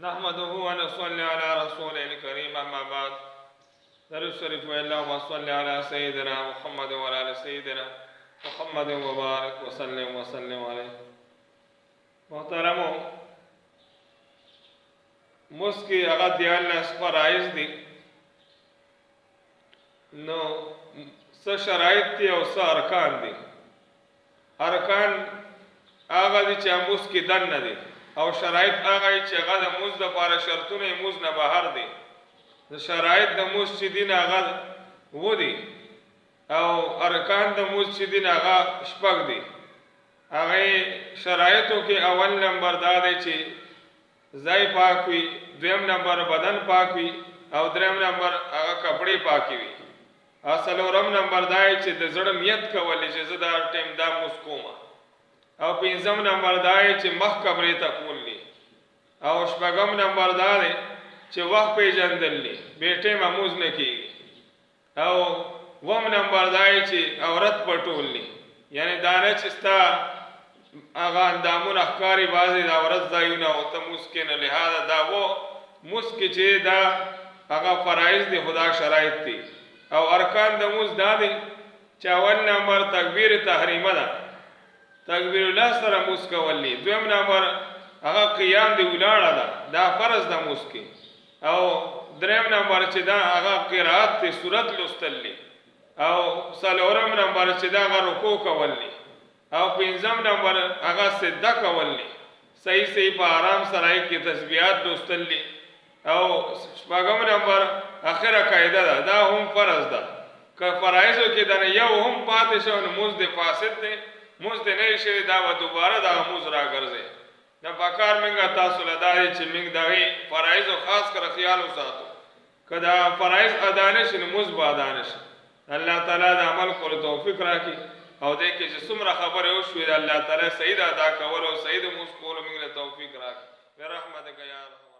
نحمده ونصلي على رسوله الكريم أما بعد. درود شریف و اللهم صل على سيدنا محمد وعلى آل سيدنا محمد وبارك وسلم عليه. محترمو، مسکی اغا دیالنس فرائض دی نو سه شرایط دی او سه ارکان دی. ارکان آغا دی چه مسکی دن ندی او شرایط آغا دی چه اغا دا موز دا پارا شرطون موز نبهر دی. دا شرایط دا موز چی دین آغا و دی او ارکان دا موز چی دین آغا شپک دی. آغا شرایطو که اول نمبر دا دی چی زای پاک وی، دویم نمبر بدن پاک وی او دریم نمبر آغا کپڑی پاکی وی. څلورم نمبر دا چې د زړه نیت کولی چې زه دا ټیم دا موز کومه. او پنځم نمبر دا چې مخ قبرې ته کولی. او شپږم نمبر دا دی چې وخت پیژندلی بې ټیمه موز نه کیږي. او اووم نمبر دا چې عورت پټولی، یعنی دا نه چې ستا هغه اندامونه ښکاري بعضې د عورت ځایونه او ته موز کې نه. لهذا دا و موز کې چې دا هغه فرایض دی، خدا شرایط دی. او ارکان د موز دا دی چې اول نمبر تکبیر تحریمه ده، تکبیر الله سره موز کول دی. دویم نمبر هغه قیام دی ولاړه ده، دا فرض ده موز کې. او دریم نمبر چې دا هغه قرائت دی، سورت لوستل دی. او څلورم نمبر چې دا هغه رکوع کول دی. او پنځم نمبر هغه سجده کول دی، صحیح په آرام سره کې تسبیحات لوستل دی. او شپږم نمبر اخره قاعده ده، دا هم فرض ده. که فرایضو کې دنه یو هم پاتې شو نو موز دی فاسد دی، موز دی نه شوی، دا به دوباره دا موز راګرځي. دا پکار منګه تاسو له دا دی چې موږ د هغې فرایضو خاص کره خیال وساتو. که دا فرایض ادا نه شي نو موز به ادا نه شي. الله تعالی د عمل کولو توفیق راکړي او دې کې چې څومره خبرې وشوې د الله تعالی صحیح د ادا کولو او صحیح د موز کولو موږ له توفیق راکړي برحمتک یا رحمن.